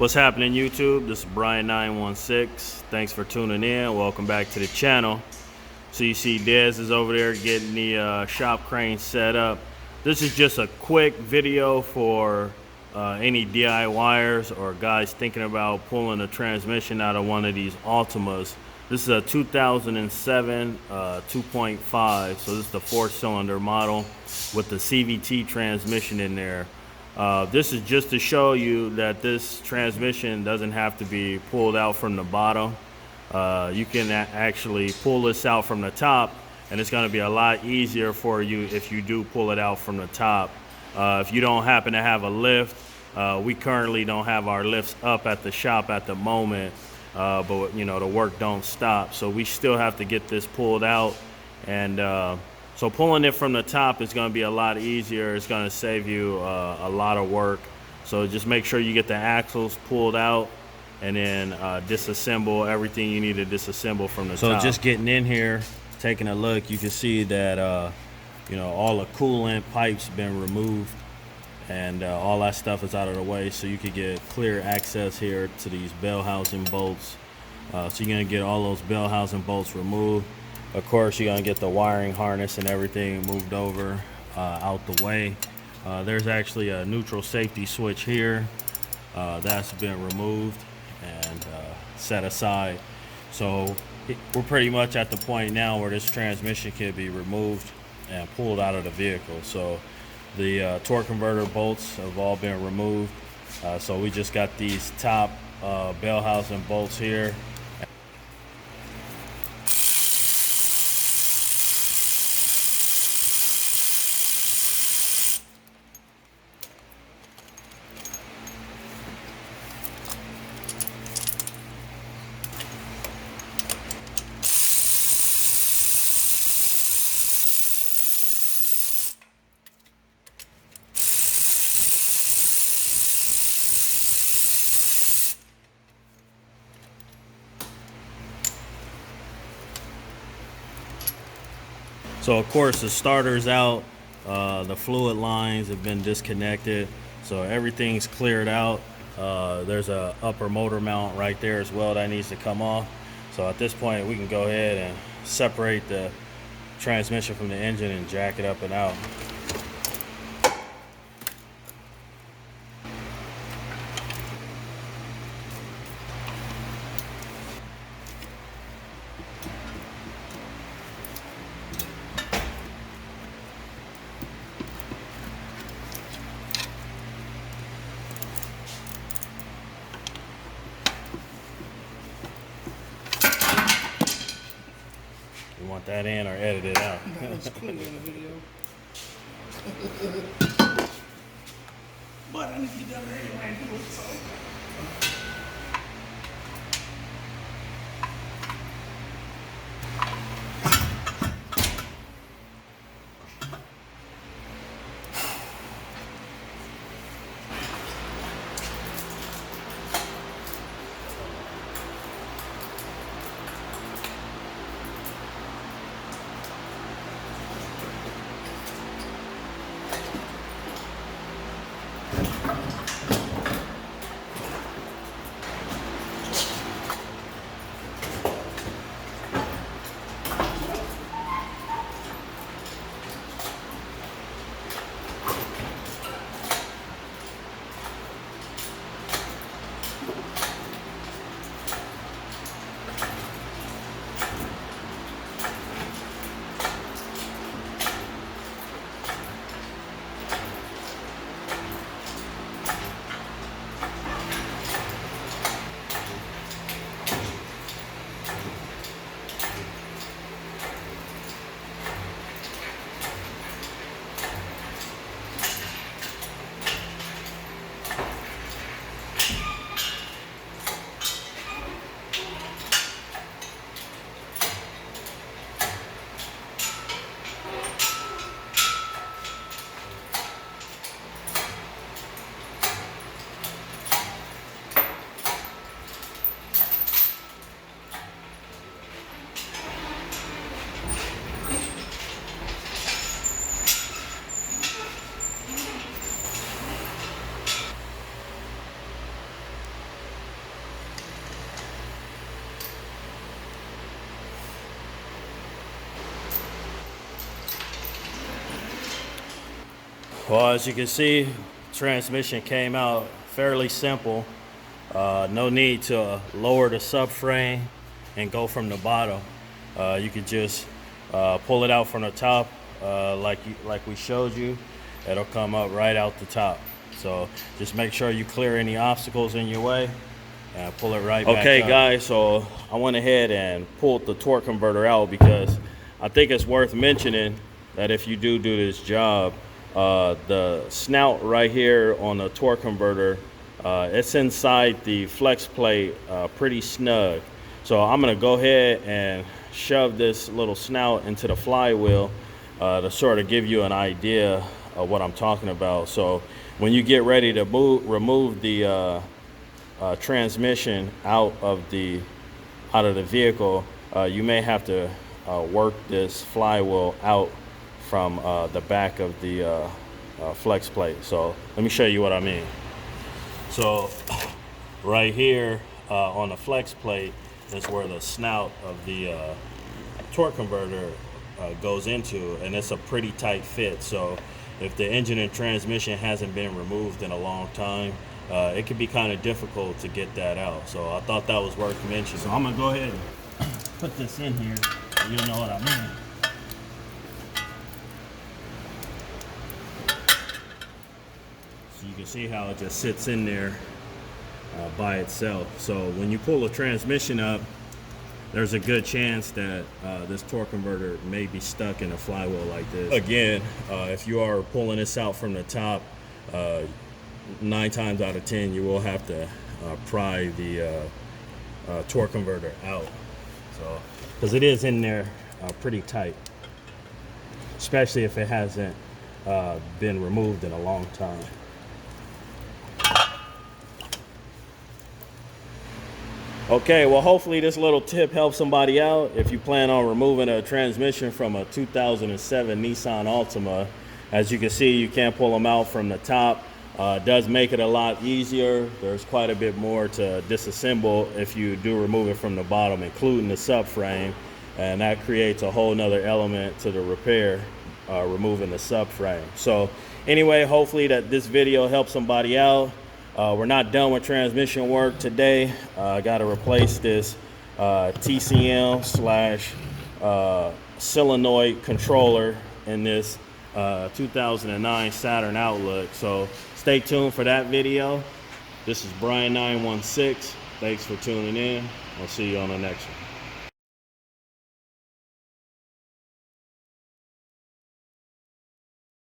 What's happening, YouTube? This is Brian916. Thanks for tuning in. Welcome back to the channel. So you see Dez is over there getting the shop crane set up. This is just a quick video for any DIYers or guys thinking about pulling a transmission out of one of these Altimas. This is a 2007 2.5, so this is the 4-cylinder model with the CVT transmission in there. This is just to show you that this transmission doesn't have to be pulled out from the bottom. You can actually pull this out from the top, and it's going to be a lot easier for you if you do pull it out from the top. If you don't happen to have a lift, we currently don't have our lifts up at the shop at the moment, but you know, the work don't stop, so we still have to get this pulled out. And so pulling it from the top is going to be a lot easier. It's going to save you a lot of work. So just make sure you get the axles pulled out and then disassemble everything you need to disassemble from the top. So just getting in here, taking a look, you can see that you know, all the coolant pipes been removed, and all that stuff is out of the way, so you could get clear access here to these bell housing bolts. So you're going to get all those bell housing bolts removed. Of course, you're going to get the wiring harness and everything moved over out the way. There's actually a neutral safety switch here. That's been removed and set aside. So we're pretty much at the point now where this transmission can be removed and pulled out of the vehicle. So the torque converter bolts have all been removed. So we just got these top bell housing bolts here. So of course the starter's out, the fluid lines have been disconnected, so everything's cleared out. There's a upper motor mount right there as well that needs to come off. So at this point we can go ahead and separate the transmission from the engine and jack it up and out. You want that in or edit it out? That was clean in the video. But I need to get done anyway and do it, so. Well, as you can see, transmission came out fairly simple. No need to lower the subframe and go from the bottom. You can just pull it out from the top like we showed you. It'll come up right out the top. So just make sure you clear any obstacles in your way and pull it right back up. Okay guys, so I went ahead and pulled the torque converter out because I think it's worth mentioning that if you do this job, the snout right here on the torque converter, it's inside the flex plate pretty snug. So I'm gonna go ahead and shove this little snout into the flywheel to sort of give you an idea of what I'm talking about. So when you get ready to remove the transmission out of the vehicle, you may have to work this flywheel out from the back of the flex plate. So let me show you what I mean. So right here on the flex plate is where the snout of the torque converter goes into, and it's a pretty tight fit. So if the engine and transmission hasn't been removed in a long time, it can be kind of difficult to get that out. So I thought that was worth mentioning. So I'm gonna go ahead and put this in here so you'll know what I mean. So you can see how it just sits in there by itself. So when you pull the transmission up, there's a good chance that this torque converter may be stuck in a flywheel like this. Again, if you are pulling this out from the top, 9 times out of 10 you will have to pry the torque converter out. So, because it is in there pretty tight, especially if it hasn't been removed in a long time. Okay, well, hopefully this little tip helps somebody out. If you plan on removing a transmission from a 2007 Nissan Altima, as you can see, you can't pull them out from the top. It does make it a lot easier. There's quite a bit more to disassemble if you do remove it from the bottom, including the subframe, and that creates a whole nother element to the repair, removing the subframe. So anyway, hopefully that this video helps somebody out. We're not done with transmission work today. I got to replace this TCM / solenoid controller in this 2009 Saturn Outlook. So stay tuned for that video. This is Brian 916. Thanks for tuning in. I'll see you on the next one.